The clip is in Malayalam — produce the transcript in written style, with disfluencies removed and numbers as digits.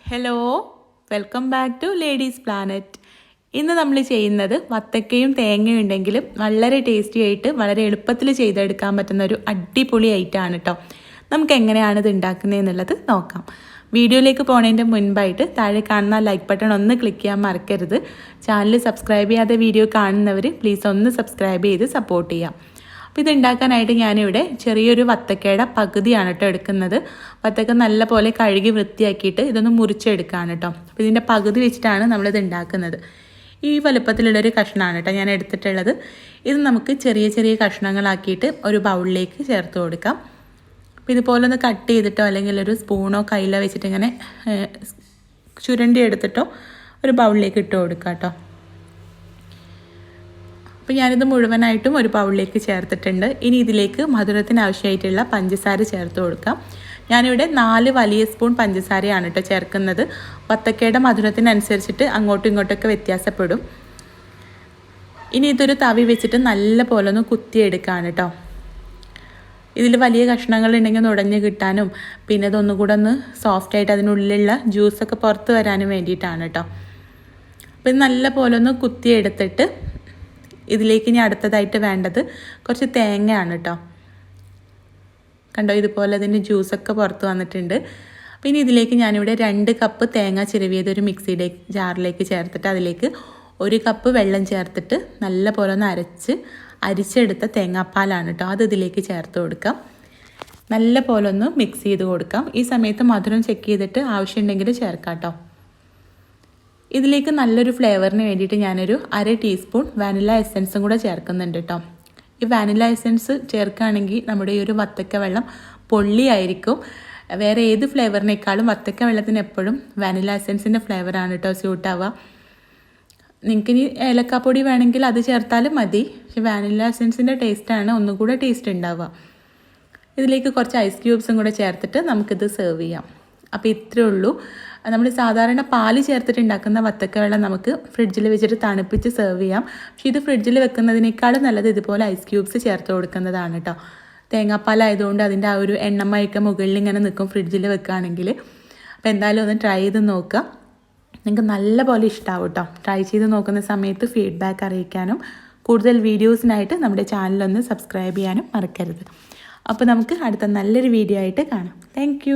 Hello, welcome back to ladies planet. ഇന്ന് നമ്മൾ ചെയ്യുന്നത് വത്തക്കയും തേങ്ങയും ഉണ്ടെങ്കിലും വളരെ ടേസ്റ്റി ആയിട്ട് വളരെ എളുപ്പത്തിൽ ചെയ്തെടുക്കാൻ പറ്റുന്ന ഒരു അടിപൊളി ഐറ്റമാണ് കേട്ടോ. നമുക്ക് എങ്ങനെയാണ് ഇത് ഉണ്ടാക്കുന്നത് എന്നുള്ളത് നോക്കാം. വീഡിയോയിലേക്ക് പോകുന്നതിൻ്റെ മുൻപായിട്ട് താഴെ കാണുന്ന ലൈക്ക് ബട്ടൺ ഒന്ന് ക്ലിക്ക് ചെയ്യാൻ മറക്കരുത്. ചാനൽ സബ്സ്ക്രൈബ് ചെയ്യാതെ വീഡിയോ കാണുന്നവർ പ്ലീസ് ഒന്ന് സബ്സ്ക്രൈബ് ചെയ്ത് സപ്പോർട്ട് ചെയ്യാം. അപ്പോൾ ഇത് ഉണ്ടാക്കാനായിട്ട് ഞാനിവിടെ ചെറിയൊരു വത്തക്കയുടെ പകുതിയാണ് കേട്ടോ എടുക്കുന്നത്. വത്തക്ക നല്ല പോലെ കഴുകി വൃത്തിയാക്കിയിട്ട് ഇതൊന്ന് മുറിച്ചെടുക്കുകയാണ് കേട്ടോ. അപ്പോൾ ഇതിൻ്റെ പകുതി വെച്ചിട്ടാണ് നമ്മളിത് ഉണ്ടാക്കുന്നത്. ഈ വലുപ്പത്തിലുള്ളൊരു കഷ്ണമാണ് കേട്ടോ ഞാൻ എടുത്തിട്ടുള്ളത്. ഇത് നമുക്ക് ചെറിയ ചെറിയ കഷ്ണങ്ങളാക്കിയിട്ട് ഒരു ബൗളിലേക്ക് ചേർത്ത് കൊടുക്കാം. അപ്പോൾ ഇതുപോലെ ഒന്ന് കട്ട് ചെയ്തിട്ടോ അല്ലെങ്കിൽ ഒരു സ്പൂണോ കയ്യിലോ വെച്ചിട്ട് ഇങ്ങനെ ചുരണ്ടി എടുത്തിട്ടോ ഒരു ബൗളിലേക്ക് ഇട്ട് കൊടുക്കാം കേട്ടോ. അപ്പോൾ ഞാനിത് മുഴുവനായിട്ടും ഒരു ബൗളിലേക്ക് ചേർത്തിട്ടുണ്ട്. ഇനി ഇതിലേക്ക് മധുരത്തിന് ആവശ്യമായിട്ടുള്ള പഞ്ചസാര ചേർത്ത് കൊടുക്കാം. ഞാനിവിടെ 4 വലിയ സ്പൂൺ പഞ്ചസാരയാണ് കേട്ടോ ചേർക്കുന്നത്. വത്തക്കയുടെ മധുരത്തിനനുസരിച്ചിട്ട് അങ്ങോട്ടും ഇങ്ങോട്ടൊക്കെ വ്യത്യാസപ്പെടും. ഇനി ഇതൊരു തവി വെച്ചിട്ട് നല്ല പോലെ ഒന്ന് കുത്തിയെടുക്കുകയാണ് കേട്ടോ. ഇതിൽ വലിയ കഷ്ണങ്ങൾ ഉണ്ടെങ്കിൽ ഉടഞ്ഞ് കിട്ടാനും പിന്നെ ഇതൊന്നുകൂടെ ഒന്ന് സോഫ്റ്റായിട്ട് അതിനുള്ളിലുള്ള ജ്യൂസൊക്കെ പുറത്ത് വരാനും വേണ്ടിയിട്ടാണ് കേട്ടോ. അപ്പോൾ ഇത് നല്ല പോലെ ഒന്ന് കുത്തിയെടുത്തിട്ട് ഇതിലേക്ക് ഇനി അടുത്തതായിട്ട് വേണ്ടത് കുറച്ച് തേങ്ങയാണ് കേട്ടോ. കണ്ടോ, ഇതുപോലെ അതിൻ്റെ ജ്യൂസൊക്കെ പുറത്ത് വന്നിട്ടുണ്ട്. അപ്പോൾ ഇനി ഇതിലേക്ക് ഞാനിവിടെ 2 കപ്പ് തേങ്ങ ചിരവിയത് ഒരു മിക്സിയുടെ ജാറിലേക്ക് ചേർത്തിട്ട് അതിലേക്ക് 1 കപ്പ് വെള്ളം ചേർത്തിട്ട് നല്ല പോലെ ഒന്ന് അരിച്ചെടുത്ത തേങ്ങാപ്പാലാണ് കേട്ടോ. അത് ഇതിലേക്ക് ചേർത്ത് കൊടുക്കാം. നല്ല പോലെ ഒന്ന് മിക്സ് ചെയ്ത് കൊടുക്കാം. ഈ സമയത്ത് മധുരം ചെക്ക് ചെയ്തിട്ട് ആവശ്യമുണ്ടെങ്കിൽ ചേർക്കാം കേട്ടോ. ഇതിലേക്ക് നല്ലൊരു ഫ്ലേവറിന് വേണ്ടിയിട്ട് ഞാനൊരു 1/2 ടീസ്പൂൺ വാനില എസൻസും കൂടെ ചേർക്കുന്നുണ്ട് കേട്ടോ. ഈ വാനില എസൻസ് ചേർക്കുകയാണെങ്കിൽ നമ്മുടെ ഈ ഒരു വത്തക്ക വെള്ളം പൊള്ളിയായിരിക്കും. വേറെ ഏത് ഫ്ലേവറിനേക്കാളും വത്തക്ക വെള്ളത്തിന് എപ്പോഴും വാനില എസൻസിൻ്റെ ഫ്ലേവറാണ് കേട്ടോ സ്യൂട്ടാവുക. നിങ്ങൾക്കിനി ഏലക്കാപ്പൊടി വേണമെങ്കിൽ അത് ചേർത്താലും മതി. പക്ഷെ വാനില എസൻസിൻ്റെ ടേസ്റ്റാണ് ഒന്നുകൂടെ ടേസ്റ്റ് ഉണ്ടാവുക. ഇതിലേക്ക് കുറച്ച് ഐസ് ക്യൂബ്സും കൂടെ ചേർത്തിട്ട് നമുക്കിത് സെർവ് ചെയ്യാം. അപ്പോൾ ഇത്രയേ ഉള്ളൂ. നമ്മൾ സാധാരണ പാല് ചേർത്തിട്ട് ഉണ്ടാക്കുന്ന വത്തക്ക വെള്ളം നമുക്ക് ഫ്രിഡ്ജിൽ വെച്ചിട്ട് തണുപ്പിച്ച് സെർവ് ചെയ്യാം. പക്ഷേ ഇത് ഫ്രിഡ്ജിൽ വെക്കുന്നതിനേക്കാളും നല്ലത് ഇതുപോലെ ഐസ് ക്യൂബ്സ് ചേർത്ത് കൊടുക്കുന്നതാണ് കേട്ടോ. തേങ്ങാപ്പാലായതുകൊണ്ട് അതിൻ്റെ ആ ഒരു എണ്ണമയൊക്കെ മുകളിൽ ഇങ്ങനെ നിൽക്കും ഫ്രിഡ്ജിൽ വെക്കുകയാണെങ്കിൽ. അപ്പോൾ എന്തായാലും ഒന്ന് ട്രൈ ചെയ്ത് നോക്കുക. നിങ്ങൾക്ക് നല്ല പോലെ ഇഷ്ടമാവും കേട്ടോ. ട്രൈ ചെയ്ത് നോക്കുന്ന സമയത്ത് ഫീഡ്ബാക്ക് അറിയിക്കാനും കൂടുതൽ വീഡിയോസിനായിട്ട് നമ്മുടെ ചാനലൊന്ന് സബ്സ്ക്രൈബ് ചെയ്യാനും മറക്കരുത്. അപ്പോൾ നമുക്ക് അടുത്ത നല്ലൊരു വീഡിയോ ആയിട്ട് കാണാം. താങ്ക്